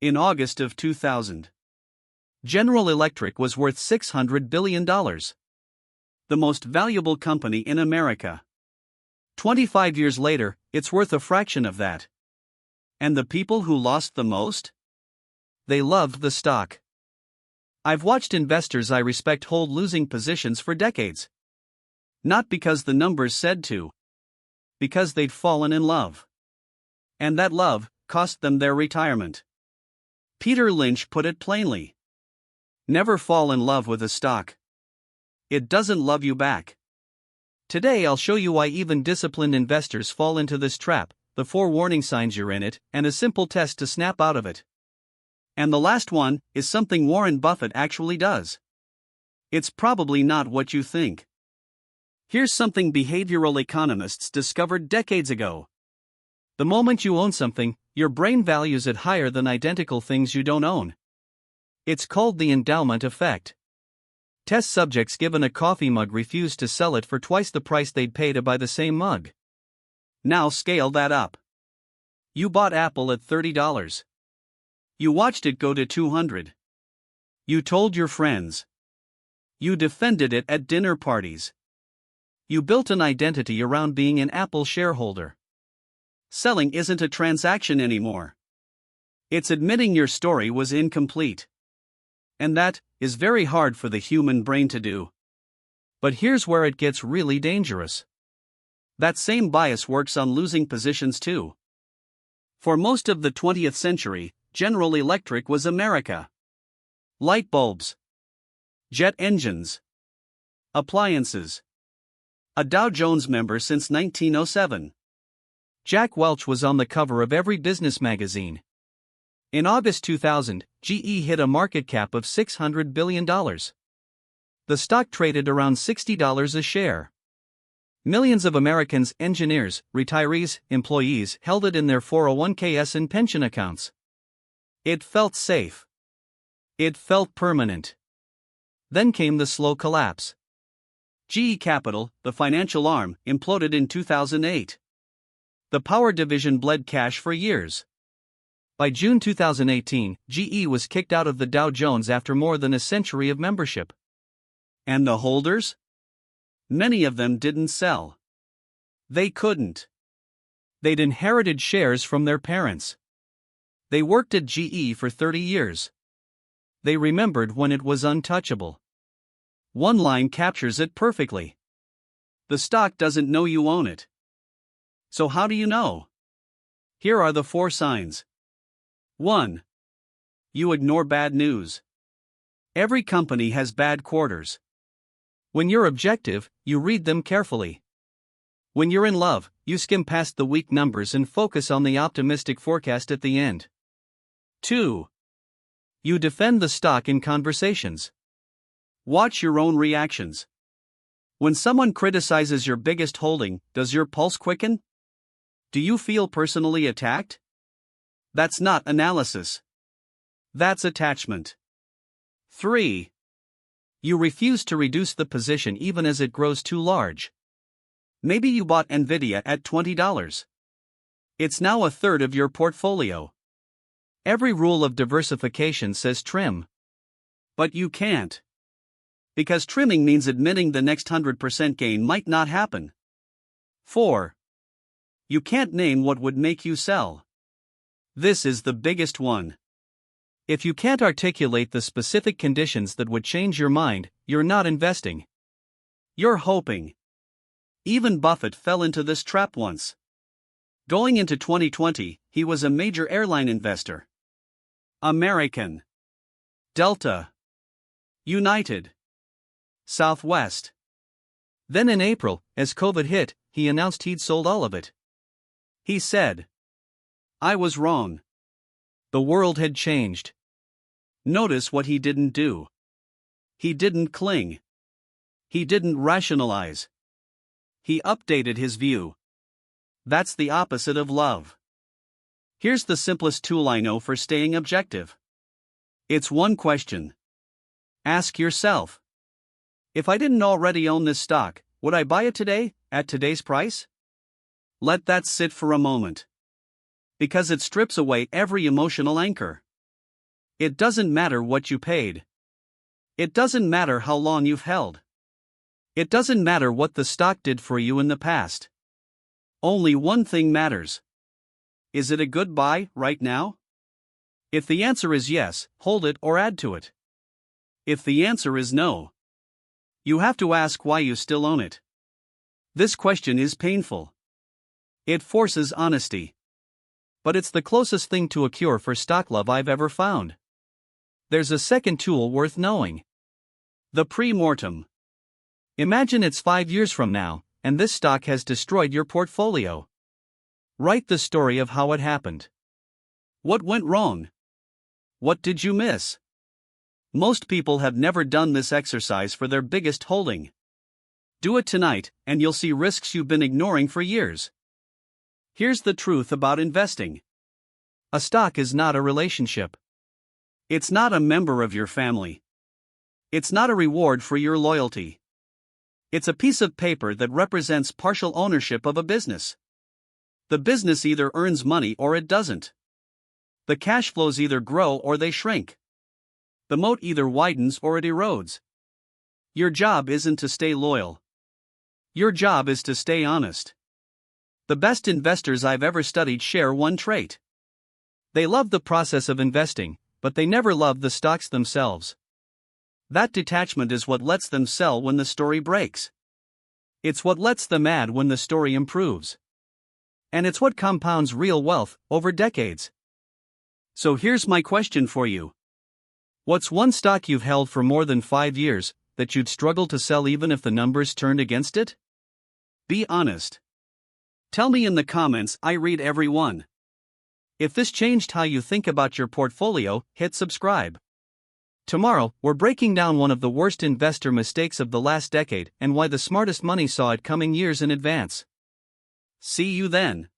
In August of 2000, General Electric was worth $600 billion. The most valuable company in America. 25 years later, it's worth a fraction of that. And the people who lost the most? They loved the stock. I've watched investors I respect hold losing positions for decades. Not because the numbers said to. Because they'd fallen in love. And that love cost them their retirement. Peter Lynch put it plainly. Never fall in love with a stock. It doesn't love you back. Today I'll show you why even disciplined investors fall into this trap, the 4 warning signs you're in it, and a simple test to snap out of it. And the last one is something Warren Buffett actually does. It's probably not what you think. Here's something behavioral economists discovered decades ago. The moment you own something, your brain values it higher than identical things you don't own. It's called the endowment effect. Test subjects given a coffee mug refused to sell it for twice the price they'd pay to buy the same mug. Now scale that up. You bought Apple at $30. You watched it go to $200. You told your friends. You defended it at dinner parties. You built an identity around being an Apple shareholder. Selling isn't a transaction anymore. It's admitting your story was incomplete. And that is very hard for the human brain to do. But here's where it gets really dangerous. That same bias works on losing positions too. For most of the 20th century, General Electric was America. Light bulbs. Jet engines. Appliances. A Dow Jones member since 1907. Jack Welch was on the cover of every business magazine. In August 2000, GE hit a market cap of $600 billion. The stock traded around $60 a share. Millions of Americans, engineers, retirees, employees held it in their 401ks and pension accounts. It felt safe. It felt permanent. Then came the slow collapse. GE Capital, the financial arm, imploded in 2008. The power division bled cash for years. By June 2018, GE was kicked out of the Dow Jones after more than a century of membership. And the holders? Many of them didn't sell. They couldn't. They'd inherited shares from their parents. They worked at GE for 30 years. They remembered when it was untouchable. One line captures it perfectly. The stock doesn't know you own it. So how do you know? Here are the 4 signs. 1. You ignore bad news. Every company has bad quarters. When you're objective, you read them carefully. When you're in love, you skim past the weak numbers and focus on the optimistic forecast at the end. 2. You defend the stock in conversations. Watch your own reactions. When someone criticizes your biggest holding, does your pulse quicken? Do you feel personally attacked? That's not analysis. That's attachment. 3. You refuse to reduce the position even as it grows too large. Maybe you bought Nvidia at $20. It's now a third of your portfolio. Every rule of diversification says trim. But you can't. Because trimming means admitting the next 100% gain might not happen. 4. You can't name what would make you sell. This is the biggest one. If you can't articulate the specific conditions that would change your mind, you're not investing. You're hoping. Even Buffett fell into this trap once. Going into 2020, he was a major airline investor. American. Delta. United. Southwest. Then in April, as COVID hit, he announced he'd sold all of it. He said, "I was wrong. The world had changed." Notice what he didn't do. He didn't cling. He didn't rationalize. He updated his view. That's the opposite of love. Here's the simplest tool I know for staying objective. It's one question. Ask yourself, if I didn't already own this stock, would I buy it today, at today's price? Let that sit for a moment. Because it strips away every emotional anchor. It doesn't matter what you paid. It doesn't matter how long you've held. It doesn't matter what the stock did for you in the past. Only one thing matters. Is it a good buy right now? If the answer is yes, hold it or add to it. If the answer is no, you have to ask why you still own it. This question is painful. It forces honesty. But it's the closest thing to a cure for stock love I've ever found. There's a second tool worth knowing. The pre-mortem. Imagine it's 5 years from now, and this stock has destroyed your portfolio. Write the story of how it happened. What went wrong? What did you miss? Most people have never done this exercise for their biggest holding. Do it tonight, and you'll see risks you've been ignoring for years. Here's the truth about investing. A stock is not a relationship. It's not a member of your family. It's not a reward for your loyalty. It's a piece of paper that represents partial ownership of a business. The business either earns money or it doesn't. The cash flows either grow or they shrink. The moat either widens or it erodes. Your job isn't to stay loyal. Your job is to stay honest. The best investors I've ever studied share one trait. They love the process of investing, but they never love the stocks themselves. That detachment is what lets them sell when the story breaks. It's what lets them add when the story improves. And it's what compounds real wealth over decades. So here's my question for you. What's one stock you've held for more than 5 years that you'd struggle to sell even if the numbers turned against it? Be honest. Tell me in the comments, I read every one. If this changed how you think about your portfolio, hit subscribe. Tomorrow, we're breaking down one of the worst investor mistakes of the last decade and why the smartest money saw it coming years in advance. See you then.